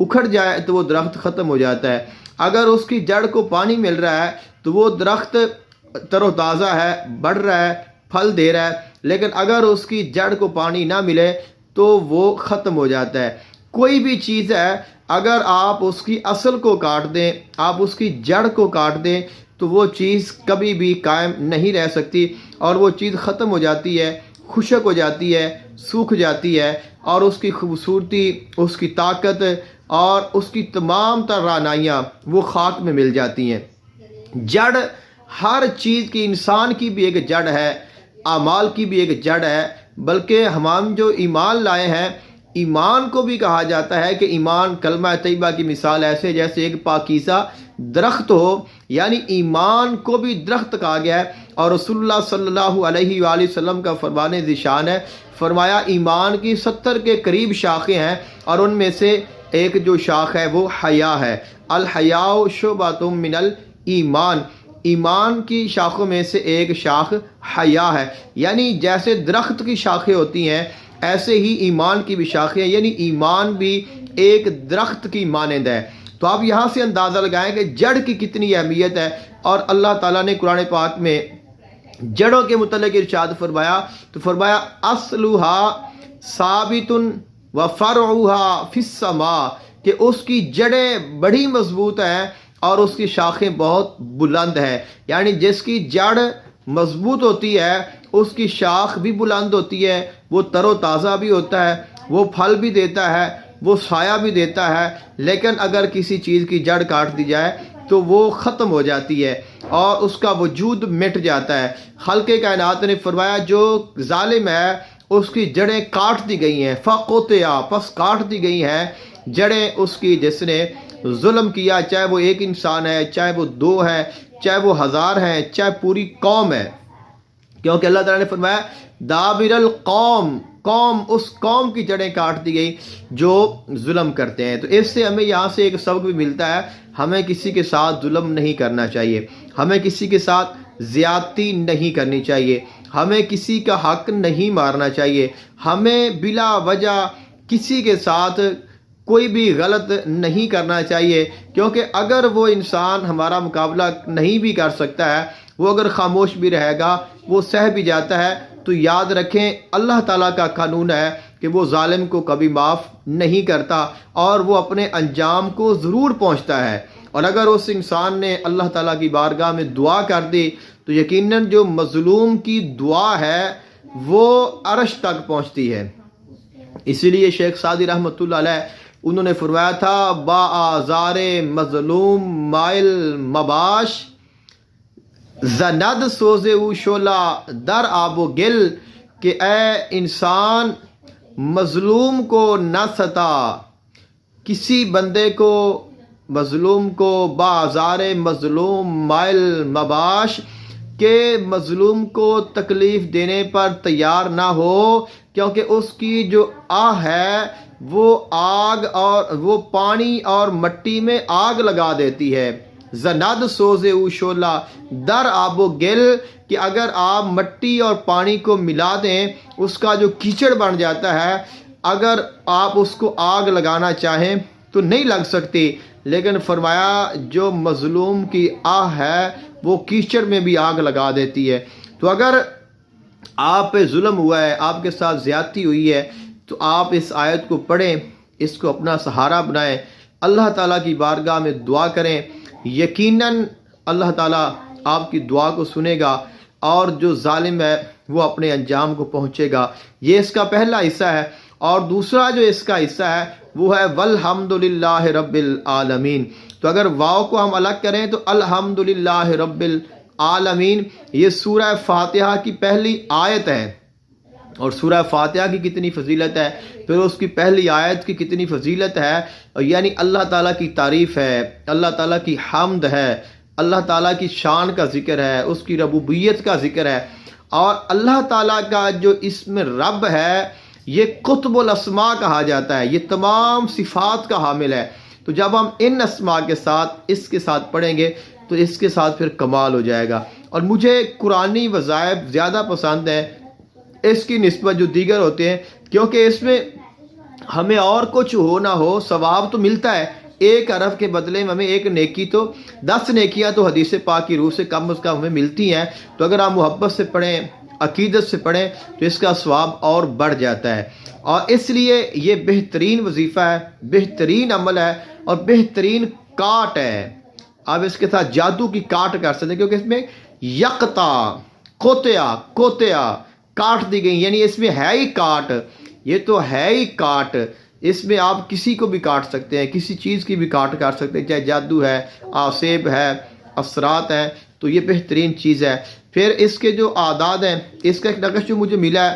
اکھڑ جائے تو وہ درخت ختم ہو جاتا ہے، اگر اس کی جڑ کو پانی مل رہا ہے تو وہ درخت تر و تازہ ہے، بڑھ رہا ہے، پھل دے رہا ہے، لیکن اگر اس کی جڑ کو پانی نہ ملے تو وہ ختم ہو جاتا ہے۔ کوئی بھی چیز ہے، اگر آپ اس کی اصل کو کاٹ دیں، آپ اس کی جڑ کو کاٹ دیں تو وہ چیز کبھی بھی قائم نہیں رہ سکتی، اور وہ چیز ختم ہو جاتی ہے، خشک ہو جاتی ہے، سوکھ جاتی ہے، اور اس کی خوبصورتی، اس کی طاقت اور اس کی تمام تر رعنائیاں وہ خاک میں مل جاتی ہیں۔ جڑ ہر چیز کی، انسان کی بھی ایک جڑ ہے، اعمال کی بھی ایک جڑ ہے، بلکہ ہم جو ایمان لائے ہیں، ایمان کو بھی کہا جاتا ہے کہ ایمان کلمہ طیبہ کی مثال ایسے جیسے ایک پاکیزہ درخت ہو، یعنی ایمان کو بھی درخت کہا گیا ہے۔ اور رسول اللہ صلی اللہ علیہ وآلہ وسلم کا فرمان ذیشان ہے، فرمایا ایمان کی 70 کے قریب شاخیں ہیں، اور ان میں سے ایک جو شاخ ہے وہ حیا ہے۔ الحیاء شعبۃ من الایمان، ایمان کی شاخوں میں سے ایک شاخ حیا ہے، یعنی جیسے درخت کی شاخیں ہوتی ہیں ایسے ہی ایمان کی بھی شاخیں ہیں، یعنی ایمان بھی ایک درخت کی مانند ہے۔ تو آپ یہاں سے اندازہ لگائیں کہ جڑ کی کتنی اہمیت ہے، اور اللہ تعالیٰ نے قرآن پاک میں جڑوں کے متعلق ارشاد فرمایا، تو فرمایا اصلها ثابت وفرعها فی السماء، کہ اس کی جڑیں بڑی مضبوط ہیں اور اس کی شاخیں بہت بلند ہیں، یعنی جس کی جڑ مضبوط ہوتی ہے اس کی شاخ بھی بلند ہوتی ہے، وہ تر و تازہ بھی ہوتا ہے، وہ پھل بھی دیتا ہے، وہ سایہ بھی دیتا ہے۔ لیکن اگر کسی چیز کی جڑ کاٹ دی جائے تو وہ ختم ہو جاتی ہے اور اس کا وجود مٹ جاتا ہے۔ خالق کائنات نے فرمایا جو ظالم ہے اس کی جڑیں کاٹ دی گئی ہیں، فقطع، پس کاٹ دی گئی ہیں جڑیں اس کی، جس نے ظلم کیا، چاہے وہ ایک انسان ہے، چاہے وہ دو ہے، چاہے وہ ہزار ہیں، چاہے پوری قوم ہے، کیونکہ اللہ تعالیٰ نے فرمایا دابر القوم، قوم، اس قوم کی جڑیں کاٹ دی گئی جو ظلم کرتے ہیں۔ تو اس سے ہمیں یہاں سے ایک سبق بھی ملتا ہے، ہمیں کسی کے ساتھ ظلم نہیں کرنا چاہیے، ہمیں کسی کے ساتھ زیادتی نہیں کرنی چاہیے، ہمیں کسی کا حق نہیں مارنا چاہیے، ہمیں بلا وجہ کسی کے ساتھ کوئی بھی غلط نہیں کرنا چاہیے، کیونکہ اگر وہ انسان ہمارا مقابلہ نہیں بھی کر سکتا ہے، وہ اگر خاموش بھی رہے گا، وہ سہ بھی جاتا ہے، تو یاد رکھیں اللہ تعالیٰ کا قانون ہے کہ وہ ظالم کو کبھی معاف نہیں کرتا اور وہ اپنے انجام کو ضرور پہنچتا ہے۔ اور اگر اس انسان نے اللہ تعالیٰ کی بارگاہ میں دعا کر دی تو یقیناً جو مظلوم کی دعا ہے وہ عرش تک پہنچتی ہے۔ اسی لیے شیخ سعدی رحمۃ اللہ علیہ انہوں نے فرمایا تھا با آزار مظلوم مائل مباش، زند سوزے او شولا در آب و گل، کہ اے انسان مظلوم کو نہ ستا، کسی بندے کو مظلوم کو با آزار مظلوم مائل مباش، کہ مظلوم کو تکلیف دینے پر تیار نہ ہو، کیونکہ اس کی جو آہ ہے وہ آگ اور وہ پانی اور مٹی میں آگ لگا دیتی ہے۔ زند سوزے او شولا در آب و گل، کہ اگر آپ مٹی اور پانی کو ملا دیں اس کا جو کیچڑ بن جاتا ہے، اگر آپ اس کو آگ لگانا چاہیں تو نہیں لگ سکتی، لیکن فرمایا جو مظلوم کی آہ ہے وہ کیچڑ میں بھی آگ لگا دیتی ہے۔ تو اگر آپ پہ ظلم ہوا ہے، آپ کے ساتھ زیادتی ہوئی ہے، تو آپ اس آیت کو پڑھیں، اس کو اپنا سہارا بنائیں، اللہ تعالیٰ کی بارگاہ میں دعا کریں، یقیناً اللہ تعالیٰ آپ کی دعا کو سنے گا اور جو ظالم ہے وہ اپنے انجام کو پہنچے گا۔ یہ اس کا پہلا حصہ ہے، اور دوسرا جو اس کا حصہ ہے وہ ہے والحمدللہ رب العالمین۔ تو اگر واو کو ہم الگ کریں تو الحمدللہ رب العالمین، یہ سورہ فاتحہ کی پہلی آیت ہے، اور سورہ فاتحہ کی کتنی فضیلت ہے، پھر اس کی پہلی آیت کی کتنی فضیلت ہے، یعنی اللہ تعالیٰ کی تعریف ہے، اللہ تعالیٰ کی حمد ہے، اللہ تعالیٰ کی شان کا ذکر ہے، اس کی ربوبیت کا ذکر ہے، اور اللہ تعالیٰ کا جو اسم رب ہے یہ قطب الاسماء کہا جاتا ہے، یہ تمام صفات کا حامل ہے۔ تو جب ہم ان اسماء کے ساتھ اس کے ساتھ پڑھیں گے تو اس کے ساتھ پھر کمال ہو جائے گا۔ اور مجھے قرآنی وظائف زیادہ پسند ہیں اس کی نسبت جو دیگر ہوتے ہیں، کیونکہ اس میں ہمیں اور کچھ ہو نہ ہو ثواب تو ملتا ہے، ایک حرف کے بدلے میں ہمیں ایک نیکی تو 10 نیکیاں تو حدیث پاک کی روح سے کم از کم ہمیں ملتی ہیں۔ تو اگر آپ محبت سے پڑھیں، عقیدت سے پڑھیں تو اس کا ثواب اور بڑھ جاتا ہے، اور اس لیے یہ بہترین وظیفہ ہے، بہترین عمل ہے اور بہترین کاٹ ہے۔ آپ اس کے ساتھ جادو کی کاٹ کر سکتے ہیں، کیونکہ اس میں یقطع کوتیا کاٹ دی گئی، یعنی اس میں ہے ہی کاٹ، یہ تو ہے ہی کاٹ، اس میں آپ کسی کو بھی کاٹ سکتے ہیں، کسی چیز کی بھی کاٹ کر سکتے ہیں، چاہے جادو ہے، آسیب ہے، اثرات ہیں، تو یہ بہترین چیز ہے۔ پھر اس کے جو اعداد ہیں، اس کا ایک نقش جو مجھے ملا ہے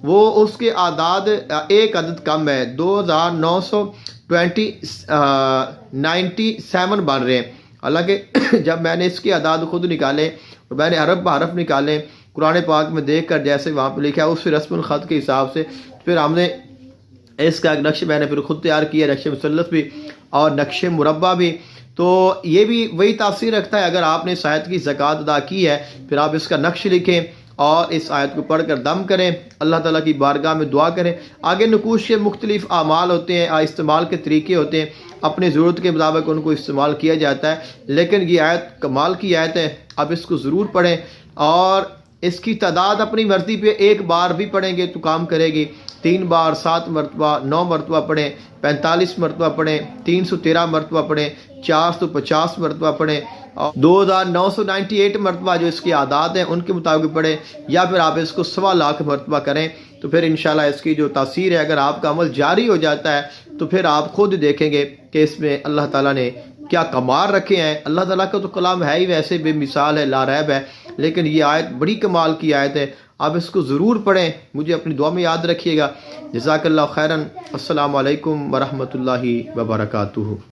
وہ اس کے اعداد ایک عدد کم ہے، 2997 بن رہے ہیں۔ حالانکہ جب میں نے اس کے اعداد خود نکالے اور میں نے حرف بحرف نکالے قرآن پاک میں دیکھ کر، جیسے وہاں پہ لکھا ہے اس رسم الخط کے حساب سے، پھر ہم نے اس کا ایک نقش میں نے پھر خود تیار کیا، نقش مثلث بھی اور نقش مربع بھی۔ تو یہ بھی وہی تاثیر رکھتا ہے، اگر آپ نے اس آیت کی زکوٰۃ ادا کی ہے پھر آپ اس کا نقش لکھیں اور اس آیت کو پڑھ کر دم کریں، اللہ تعالیٰ کی بارگاہ میں دعا کریں۔ آگے نقوش کے مختلف اعمال ہوتے ہیں، استعمال کے طریقے ہوتے ہیں، اپنی ضرورت کے مطابق ان کو استعمال کیا جاتا ہے، لیکن یہ آیت کمال کی آیت ہے، آپ اس کو ضرور پڑھیں، اور اس کی تعداد اپنی مرضی پہ ایک بار بھی پڑھیں گے تو کام کرے گی، 3 بار، 7 مرتبہ، 9 مرتبہ پڑھیں، 45 مرتبہ پڑھیں، 313 مرتبہ پڑھیں، 450 مرتبہ پڑھیں، اور 2998 مرتبہ جو اس کی اعداد ہیں ان کے مطابق پڑھیں، یا پھر آپ اس کو 1.25 لاکھ مرتبہ کریں، تو پھر انشاءاللہ اس کی جو تاثیر ہے، اگر آپ کا عمل جاری ہو جاتا ہے تو پھر آپ خود دیکھیں گے کہ اس میں اللہ تعالیٰ نے کیا کمال رکھے ہیں۔ اللہ تعالیٰ کا تو کلام ہے ہی ویسے بے مثال ہے، لا ریب ہے، لیکن یہ آیت بڑی کمال کی آیت ہے، آپ اس کو ضرور پڑھیں، مجھے اپنی دعا میں یاد رکھیے گا۔ جزاک اللہ خیراً، السلام علیکم ورحمۃ اللہ وبرکاتہ۔